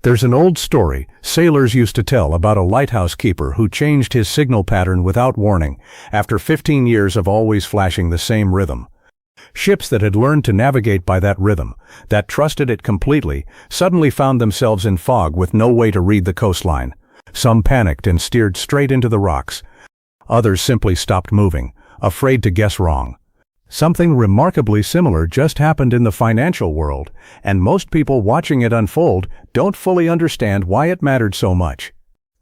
There's an old story sailors used to tell about a lighthouse keeper who changed his signal pattern without warning after 15 years of always flashing the same rhythm. Ships that had learned to navigate by that rhythm, that trusted it completely, suddenly found themselves in fog with no way to read the coastline. Some panicked and steered straight into the rocks. Others simply stopped moving, afraid to guess wrong. Something remarkably similar just happened in the financial world, and most people watching it unfold don't fully understand why it mattered so much.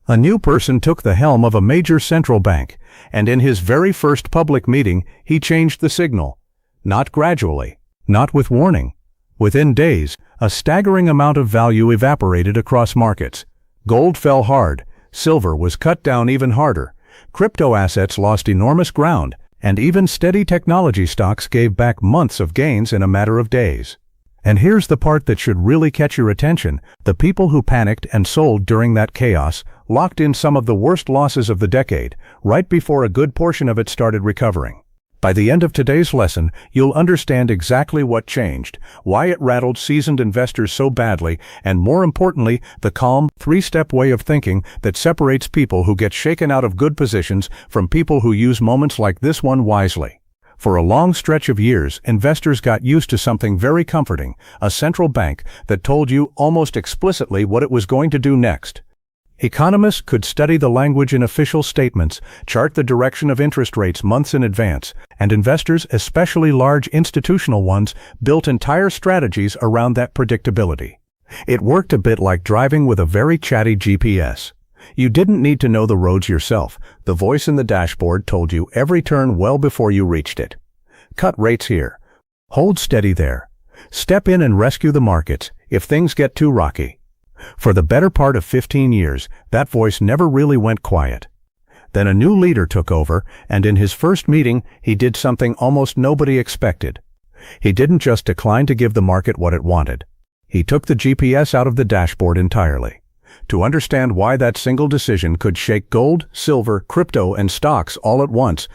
A new person took the helm of a major central bank, and in his very first public meeting, he changed the signal. Not gradually, not with warning. Within days, a staggering amount of value evaporated across markets. Gold fell hard, silver was cut down even harder, crypto assets lost enormous ground, and even steady technology stocks gave back months of gains in a matter of days. And here's the part that should really catch your attention. The people who panicked and sold during that chaos locked in some of the worst losses of the decade, right before a good portion of it started recovering. By the end of today's lesson, you'll understand exactly what changed, why it rattled seasoned investors so badly, and more importantly, the calm, three-step way of thinking that separates people who get shaken out of good positions from people who use moments like this one wisely. For a long stretch of years, investors got used to something very comforting, a central bank that told you almost explicitly what it was going to do next. Economists could study the language in official statements, chart the direction of interest rates months in advance, and investors, especially large institutional ones, built entire strategies around that predictability. It worked a bit like driving with a very chatty GPS. You didn't need to know the roads yourself. The voice in the dashboard told you every turn well before you reached it. Cut rates here. Hold steady there. Step in and rescue the markets if things get too rocky. For the better part of 15 years, that voice never really went quiet. Then a new leader took over, and in his first meeting, he did something almost nobody expected. He didn't just decline to give the market what it wanted. He took the GPS out of the dashboard entirely. To understand why that single decision could shake gold, silver, crypto, and stocks all at once,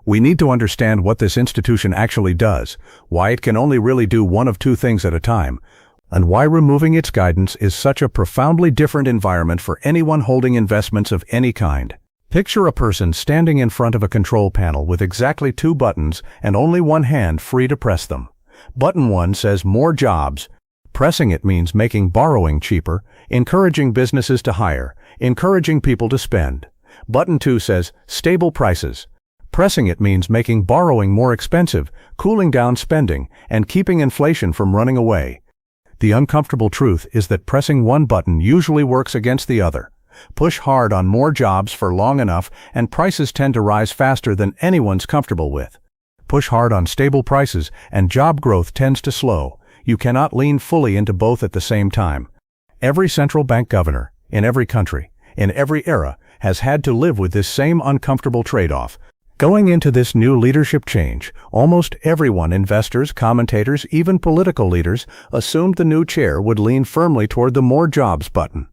we need to understand what this institution actually does, why it can only really do one of two things at a time, and why removing its guidance is such a profoundly different environment for anyone holding investments of any kind. Picture a person standing in front of a control panel with exactly two buttons and only one hand free to press them. Button 1 says more jobs. Pressing it means making borrowing cheaper, encouraging businesses to hire, encouraging people to spend. Button 2 says stable prices. Pressing it means making borrowing more expensive, cooling down spending, and keeping inflation from running away. The uncomfortable truth is that pressing one button usually works against the other. Push hard on more jobs for long enough and prices tend to rise faster than anyone's comfortable with. Push hard on stable prices and job growth tends to slow. You cannot lean fully into both at the same time. Every central bank governor, in every country, in every era, has had to live with this same uncomfortable trade-off. Going into this new leadership change, almost everyone, investors, commentators, even political leaders, assumed the new chair would lean firmly toward the more jobs button.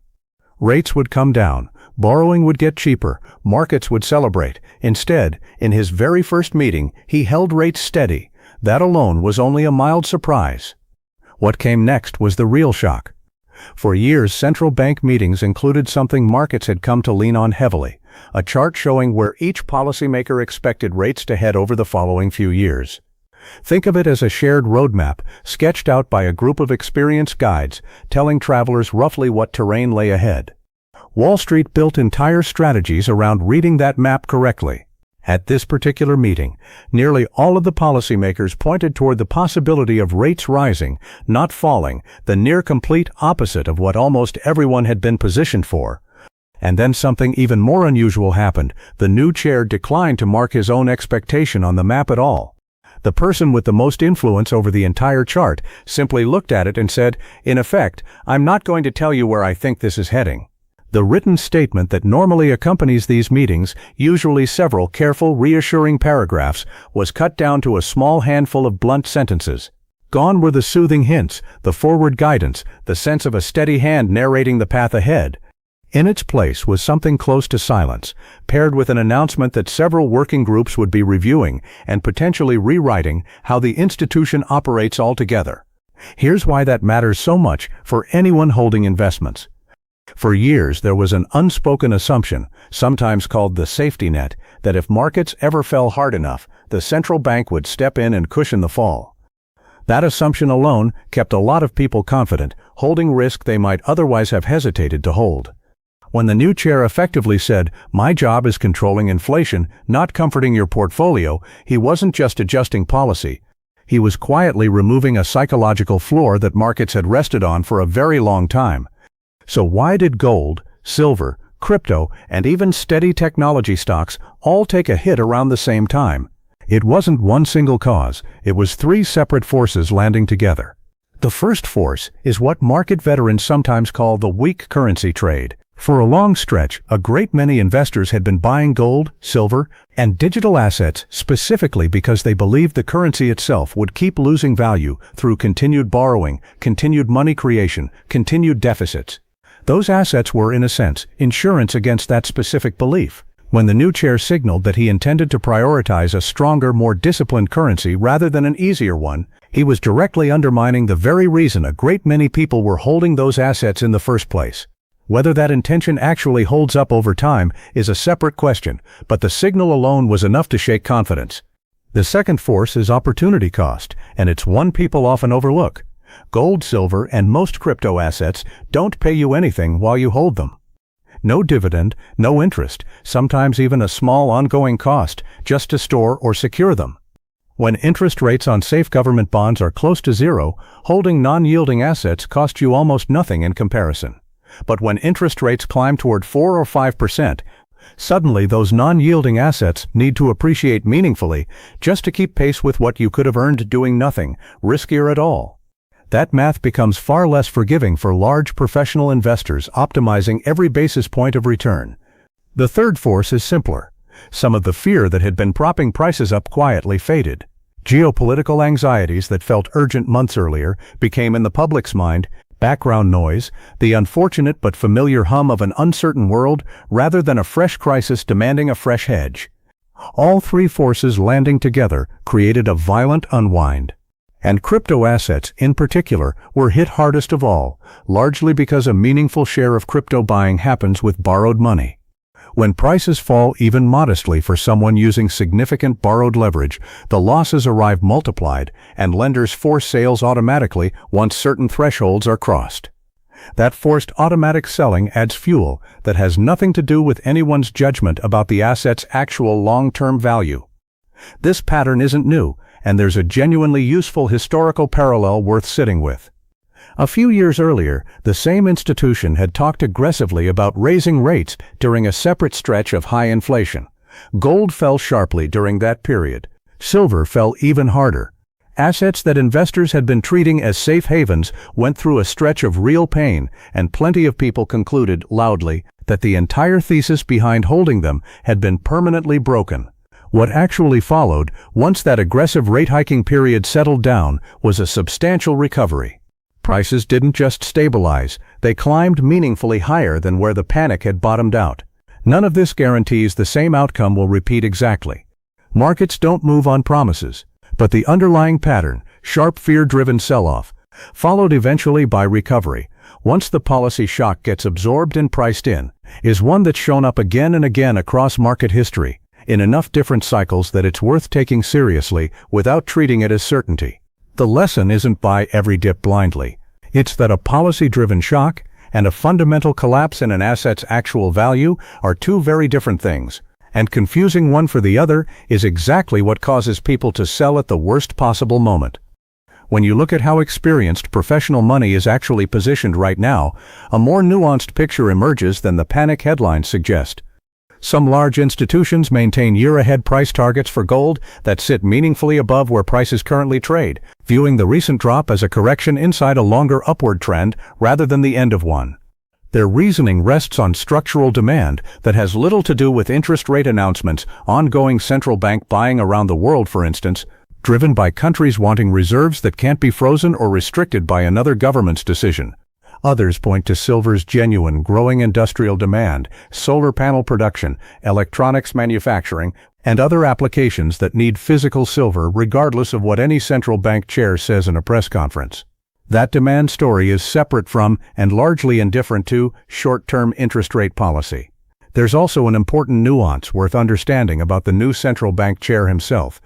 Rates would come down, borrowing would get cheaper, markets would celebrate. Instead, in his very first meeting, he held rates steady. That alone was only a mild surprise. What came next was the real shock. For years, central bank meetings included something markets had come to lean on heavily, a chart showing where each policymaker expected rates to head over the following few years. Think of it as a shared roadmap, sketched out by a group of experienced guides, telling travelers roughly what terrain lay ahead. Wall Street built entire strategies around reading that map correctly. At this particular meeting, nearly all of the policymakers pointed toward the possibility of rates rising, not falling, the near complete opposite of what almost everyone had been positioned for. And then something even more unusual happened. The new chair declined to mark his own expectation on the map at all. The person with the most influence over the entire chart simply looked at it and said, in effect, "I'm not going to tell you where I think this is heading." The written statement that normally accompanies these meetings, usually several careful, reassuring paragraphs, was cut down to a small handful of blunt sentences. Gone were the soothing hints, the forward guidance, the sense of a steady hand narrating the path ahead. In its place was something close to silence, paired with an announcement that several working groups would be reviewing and potentially rewriting how the institution operates altogether. Here's why that matters so much for anyone holding investments. For years, there was an unspoken assumption, sometimes called the safety net, that if markets ever fell hard enough, the central bank would step in and cushion the fall. That assumption alone kept a lot of people confident, holding risk they might otherwise have hesitated to hold. When the new chair effectively said, "My job is controlling inflation, not comforting your portfolio," he wasn't just adjusting policy. He was quietly removing a psychological floor that markets had rested on for a very long time. So why did gold, silver, crypto, and even steady technology stocks all take a hit around the same time? It wasn't one single cause, it was three separate forces landing together. The first force is what market veterans sometimes call the weak currency trade. For a long stretch, a great many investors had been buying gold, silver, and digital assets specifically because they believed the currency itself would keep losing value through continued borrowing, continued money creation, continued deficits. Those assets were, in a sense, insurance against that specific belief. When the new chair signaled that he intended to prioritize a stronger, more disciplined currency rather than an easier one, he was directly undermining the very reason a great many people were holding those assets in the first place. Whether that intention actually holds up over time is a separate question, but the signal alone was enough to shake confidence. The second force is opportunity cost, and it's one people often overlook. Gold, silver, and most crypto assets don't pay you anything while you hold them. No dividend, no interest, sometimes even a small ongoing cost just to store or secure them. When interest rates on safe government bonds are close to zero, holding non-yielding assets costs you almost nothing in comparison. But when interest rates climb toward 4 or 5%, suddenly those non-yielding assets need to appreciate meaningfully just to keep pace with what you could have earned doing nothing, riskier at all. That math becomes far less forgiving for large professional investors optimizing every basis point of return. The third force is simpler. Some of the fear that had been propping prices up quietly faded. Geopolitical anxieties that felt urgent months earlier became in the public's mind background noise, the unfortunate but familiar hum of an uncertain world rather than a fresh crisis demanding a fresh hedge. All three forces landing together created a violent unwind. And crypto assets, in particular, were hit hardest of all, largely because a meaningful share of crypto buying happens with borrowed money. When prices fall even modestly for someone using significant borrowed leverage, the losses arrive multiplied, and lenders force sales automatically once certain thresholds are crossed. That forced automatic selling adds fuel that has nothing to do with anyone's judgment about the asset's actual long-term value. This pattern isn't new, and there's a genuinely useful historical parallel worth sitting with. A few years earlier, the same institution had talked aggressively about raising rates during a separate stretch of high inflation. Gold fell sharply during that period. Silver fell even harder. Assets that investors had been treating as safe havens went through a stretch of real pain, and plenty of people concluded loudly that the entire thesis behind holding them had been permanently broken. What actually followed, once that aggressive rate-hiking period settled down, was a substantial recovery. Prices didn't just stabilize, they climbed meaningfully higher than where the panic had bottomed out. None of this guarantees the same outcome will repeat exactly. Markets don't move on promises, but the underlying pattern, sharp fear-driven sell-off, followed eventually by recovery, once the policy shock gets absorbed and priced in, is one that's shown up again and again across market history, in enough different cycles that it's worth taking seriously without treating it as certainty. The lesson isn't buy every dip blindly. It's that a policy-driven shock and a fundamental collapse in an asset's actual value are two very different things, and confusing one for the other is exactly what causes people to sell at the worst possible moment. When you look at how experienced professional money is actually positioned right now, a more nuanced picture emerges than the panic headlines suggest. Some large institutions maintain year-ahead price targets for gold that sit meaningfully above where prices currently trade, viewing the recent drop as a correction inside a longer upward trend rather than the end of one. Their reasoning rests on structural demand that has little to do with interest rate announcements, ongoing central bank buying around the world, for instance, driven by countries wanting reserves that can't be frozen or restricted by another government's decision. Others point to silver's genuine growing industrial demand, solar panel production, electronics manufacturing, and other applications that need physical silver regardless of what any central bank chair says in a press conference. That demand story is separate from and largely indifferent to short-term interest rate policy. There's also an important nuance worth understanding about the new central bank chair himself.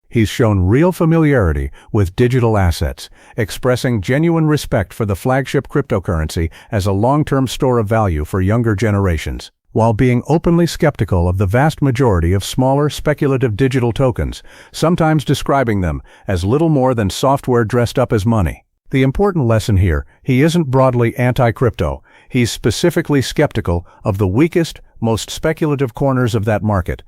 He's shown real familiarity with digital assets, expressing genuine respect for the flagship cryptocurrency as a long-term store of value for younger generations, while being openly skeptical of the vast majority of smaller, speculative digital tokens, sometimes describing them as little more than software dressed up as money. The important lesson here, he isn't broadly anti-crypto. He's specifically skeptical of the weakest, most speculative corners of that market.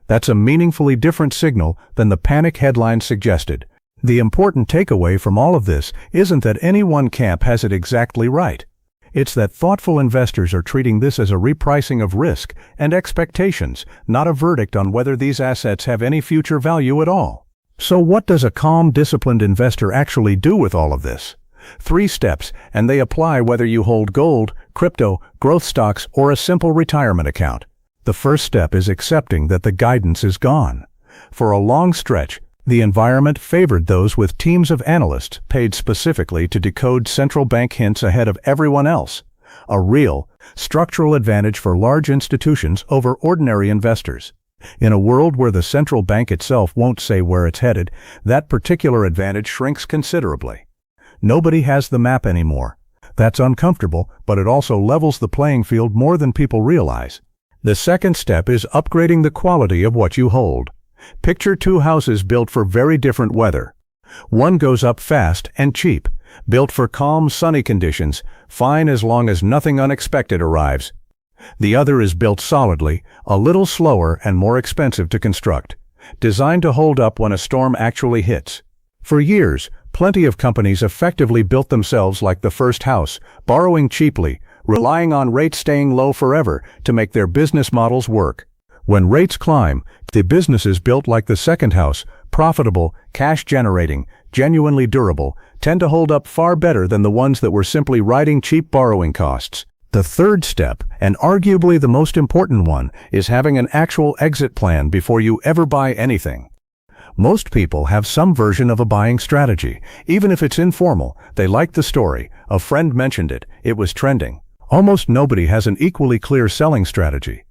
That's a meaningfully different signal than the panic headlines suggested. The important takeaway from all of this isn't that any one camp has it exactly right. It's that thoughtful investors are treating this as a repricing of risk and expectations, not a verdict on whether these assets have any future value at all. So what does a calm, disciplined investor actually do with all of this? 3 steps, and they apply whether you hold gold, crypto, growth stocks, or a simple retirement account. The first step is accepting that the guidance is gone. For a long stretch, the environment favored those with teams of analysts paid specifically to decode central bank hints ahead of everyone else. A real, structural advantage for large institutions over ordinary investors. In a world where the central bank itself won't say where it's headed, that particular advantage shrinks considerably. Nobody has the map anymore. That's uncomfortable, but it also levels the playing field more than people realize. The second step is upgrading the quality of what you hold. Picture 2 houses built for very different weather. One goes up fast and cheap, built for calm, sunny conditions, fine as long as nothing unexpected arrives. The other is built solidly, a little slower and more expensive to construct, designed to hold up when a storm actually hits. For years, plenty of companies effectively built themselves like the first house, borrowing cheaply, relying on rates staying low forever to make their business models work. When rates climb, the businesses built like the second house, profitable, cash-generating, genuinely durable, tend to hold up far better than the ones that were simply riding cheap borrowing costs. The third step, and arguably the most important one, is having an actual exit plan before you ever buy anything. Most people have some version of a buying strategy. Even if it's informal, they like the story. A friend mentioned it. It was trending. Almost nobody has an equally clear selling strategy.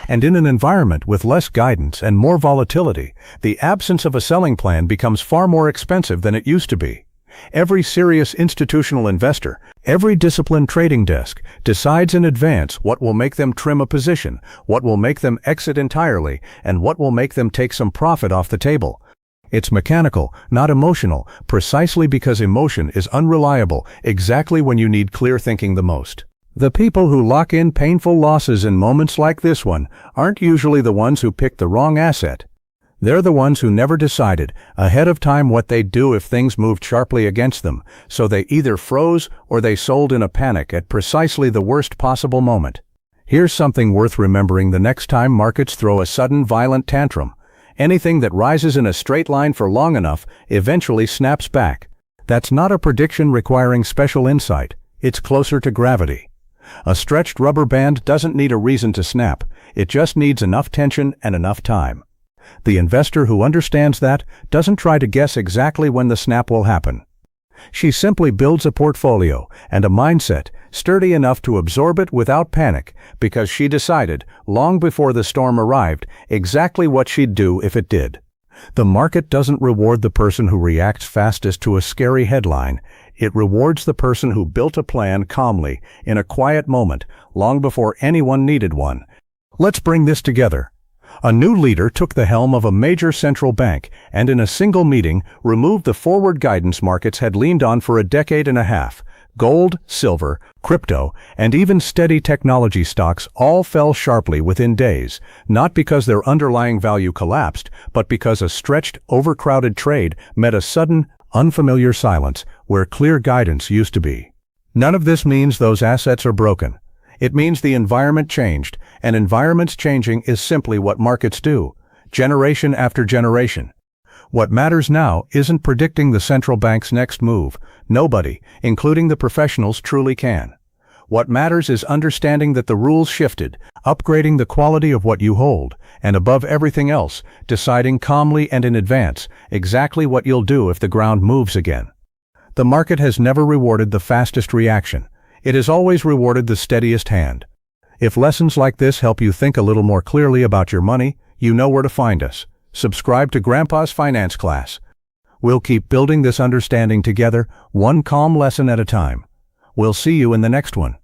And in an environment with less guidance and more volatility, the absence of a selling plan becomes far more expensive than it used to be. Every serious institutional investor, every disciplined trading desk, decides in advance what will make them trim a position, what will make them exit entirely, and what will make them take some profit off the table. It's mechanical, not emotional, precisely because emotion is unreliable exactly when you need clear thinking the most. The people who lock in painful losses in moments like this one aren't usually the ones who picked the wrong asset. They're the ones who never decided ahead of time what they'd do if things moved sharply against them, so they either froze or they sold in a panic at precisely the worst possible moment. Here's something worth remembering the next time markets throw a sudden violent tantrum. Anything that rises in a straight line for long enough eventually snaps back. That's not a prediction requiring special insight. It's closer to gravity. A stretched rubber band doesn't need a reason to snap. It just needs enough tension and enough time. The investor who understands that doesn't try to guess exactly when the snap will happen. She simply builds a portfolio and a mindset sturdy enough to absorb it without panic because she decided, long before the storm arrived, exactly what she'd do if it did. The market doesn't reward the person who reacts fastest to a scary headline. It rewards the person who built a plan calmly, in a quiet moment, long before anyone needed one. Let's bring this together. A new leader took the helm of a major central bank and in a single meeting removed the forward guidance markets had leaned on for a decade and a half. Gold, silver, crypto, and even steady technology stocks all fell sharply within days, not because their underlying value collapsed, but because a stretched, overcrowded trade met a sudden, unfamiliar silence where clear guidance used to be. None of this means those assets are broken. It means the environment changed, and environments changing is simply what markets do, generation after generation. What matters now isn't predicting the central bank's next move. Nobody, including the professionals, truly can. What matters is understanding that the rules shifted, upgrading the quality of what you hold, and above everything else, deciding calmly and in advance exactly what you'll do if the ground moves again. The market has never rewarded the fastest reaction. It has always rewarded the steadiest hand. If lessons like this help you think a little more clearly about your money, you know where to find us. Subscribe to Grandpa's Finance Class. We'll keep building this understanding together, one calm lesson at a time. We'll see you in the next one.